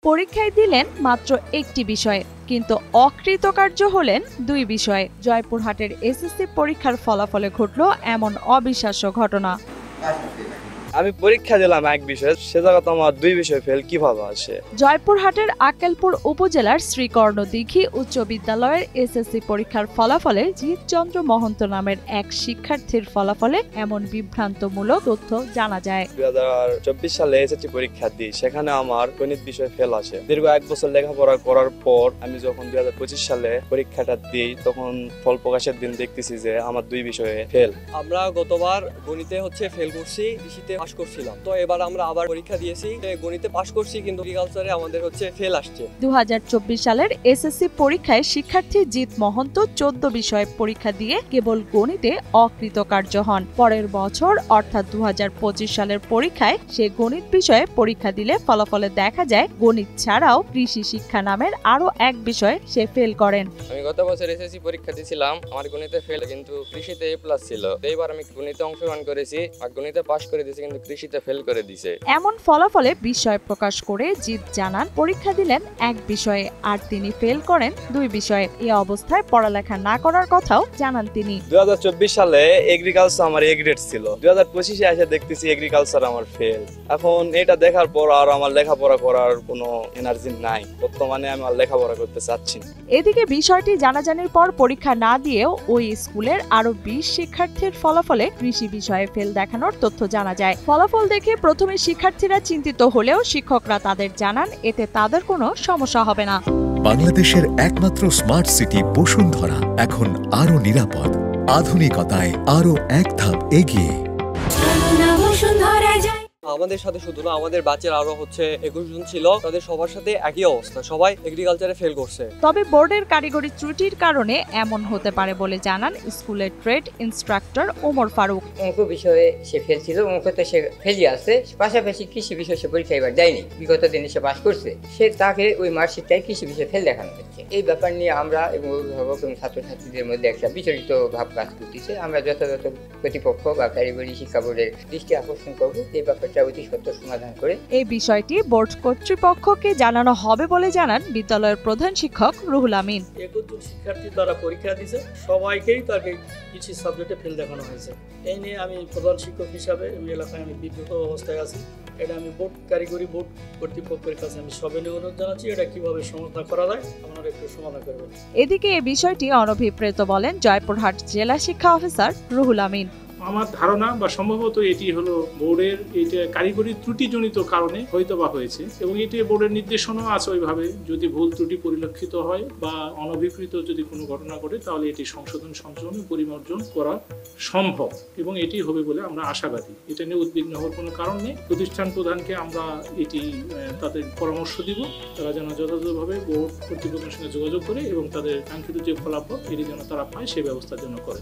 পরীক্ষায় দিলেন মাত্র একটি বিষয়, কিন্তু অকৃতকার্য হলেন দুই বিষয়ে। জয়পুরহাটের এসএসসি পরীক্ষার ফলাফলে ঘটল এমন অবিশ্বাস্য ঘটনা। আমি পরীক্ষা দিলাম এক বিষয়ে, সে জায়গাতে আমার দুই বিষয় ফেল কিভাবে আসে? জয়পুরহাটের আক্কেলপুর উপজেলার শ্রীকর্ণ দীঘি উচ্চ বিদ্যালয়ের এসএসসি পরীক্ষার ফলাফলে জিৎচন্দ্র মহন্ত নামের এক শিক্ষার্থীর ফলাফলে এমন বিভ্রান্তমূলক তথ্য জানা যায়। 2024 সালে এসএসসি পরীক্ষা দিই, সেখানে আমার গণিত বিষয় ফেল আসে। দীর্ঘ এক বছর লেখাপড়া করার পর আমি যখন 2025 সালে পরীক্ষাটা দিই, তখন ফল প্রকাশের দিন দেখতেছি যে আমার দুই বিষয়ে ফেল। আমরা গতবার গণিতে ফেল করছি, কৃষিতে পাস করছিলাম। তো এবার আমরা আবার পরীক্ষা দিয়েছি, গণিতে পাস করছি কিন্তু এগ্রিকালচারে আমাদের ফেল আসছে। 2024 সালের এসএসসি পরীক্ষায় শিক্ষার্থী জিৎ মহন্ত 14 বিষয়ে পরীক্ষা দিয়ে কেবল গণিতে অকৃতকার্য হন। পরের বছর অর্থাৎ 2025 সালের পরীক্ষায় সে গণিত বিষয়ে পরীক্ষা দিলে ফলাফলে দেখা যায় গণিত ছাড়াও কৃষি শিক্ষা নামের আরো এক বিষয়ে সে ফেল করেন। আমি গত বছর এসএসসি পরীক্ষা দিয়েছিলাম, আমার গণিতে ফেল কিন্তু কৃষিতে A+ ছিল। এইবার আমি গণিতে অংশগ্রহণ করেছি আর গণিতে পাস করে দিয়েছি, কিন্তু কৃষিতে ফেল করে দিয়েছে। এমন ফলাফলে বিস্ময় প্রকাশ করে জিৎ জানান পরীক্ষা দিলেন এক বিষয়ে আর তিনি ফেল করেন দুই বিষয়ে। এই অবস্থায় পড়ালেখা না করার কথাও জানান তিনি। 2024 সালে এগ্রিকালচার আমার এ গ্রেড ছিল, 2025 এসে দেখতেছি এগ্রিকালচার আমার ফেল। এখন এটা দেখার পর আর আমার লেখাপড়া করার কোনো এনার্জি নাই, বর্তমানে আমি আর লেখাপড়া করতে চাচ্ছি না। এদিকে বিষয়টি জানাজানির পর পরীক্ষা না দিয়েও ওই স্কুলের আরো 20 শিক্ষার্থীর ফলাফলে কৃষি বিষয়ে ফেল দেখানোর তথ্য জানা যায়। ফলাফল দেখে প্রথমে শিক্ষার্থীরা চিন্তিত হলেও শিক্ষকরা তাদের জানান এতে তাদের কোনো সমস্যা হবে না। বাংলাদেশের একমাত্র স্মার্ট সিটি বসুন্ধরা এখন আরো নিরাপদ, আধুনিকতায় আরো এক ধাপ এগিয়ে। আমাদের সাথে শুধু না, আমাদের ব্যাচের আরো 21 জন ছিল, তাদের সবার সাথে একই অবস্থা, সবাই এগ্রিকালচারে ফেল করছে। তবে বোর্ডের কারিগরি ত্রুটির কারণে এমন হতে পারে বলে জানান স্কুলের ট্রেড ইন্সট্রাক্টর ওমর ফারুক। অঙ্ক বিষয়ে সে ফেল ছিল, অঙ্কতে সে ফেলই আছে, পাশাপাশি কৃষি বিষয়ে সে পরীক্ষা এবার দেয়নি, বিগত দিনে সে পাস করছে, সে তাকে ওই মার্কশিটটাই কৃষি বিষয়ে ফেল দেখানো হচ্ছে। এই ব্যাপার নিয়ে আমরা এবং অভিভাবক এবং ছাত্রছাত্রীদের মধ্যে একটা বিচলিত ভাব কাজ করতেছে। আমরা যথাযথ কর্তৃপক্ষ বা কারিগরি শিক্ষা বোর্ডের দৃষ্টি আকর্ষণ করবো, এই ব্যাপারটা অতি সত্ত্বর সমাধান করে। এই বিষয়টি বোর্ড কর্তৃপক্ষকে জানানো হবে বলে জানান বিদ্যালয়ের প্রধান শিক্ষক রুহুল আমিন। 21 জন শিক্ষার্থী তারা পরীক্ষা দিয়েছে, সবাইকেই তাকে কিছু সাবজেক্টে ফেল দেখানো হয়েছে। এই নিয়ে আমি প্রধান শিক্ষক হিসাবে এলাকায় আমি বিব্রত অবস্থায় আছি। এটা আমি কারিগরি বোর্ড কর্তৃপক্ষের কাছে আমি সবিনয় অনুরোধ জানাচ্ছি, এটা কিভাবে সমাধান করা যায় আপনারা একটু সমাধান করবেন। এদিকে এই বিষয়টি অনভিপ্রেত বলেন জয়পুরহাট জেলা শিক্ষা অফিসার রুহুল আমিন। আমার ধারণা বা সম্ভবত এটি হলো বোর্ডের এটা কারিগরি ত্রুটিজনিত কারণে হয়তো বা হয়েছে, এবং এটি বোর্ডের নির্দেশনা আছে ওইভাবে যদি ভুল ত্রুটি পরিলক্ষিত হয় বা অনভিপ্রেত যদি কোনো ঘটনা ঘটে, তাহলে এটি সংশোধন পরিমার্জন করা সম্ভব এবং এটি হবে বলে আমরা আশাবাদী। এটা নিয়ে উদ্বিগ্ন হওয়ার কোনো কারণ নেই। প্রতিষ্ঠান প্রধানকে আমরা এটি তাদের পরামর্শ দিব, তারা যেন যথাযথভাবে বোর্ড কর্তৃপক্ষের সঙ্গে যোগাযোগ করে এবং তাদের কাঙ্ক্ষিত যে ফলাফল এটি যেন তারা পায় সে ব্যবস্থার জন্য করে।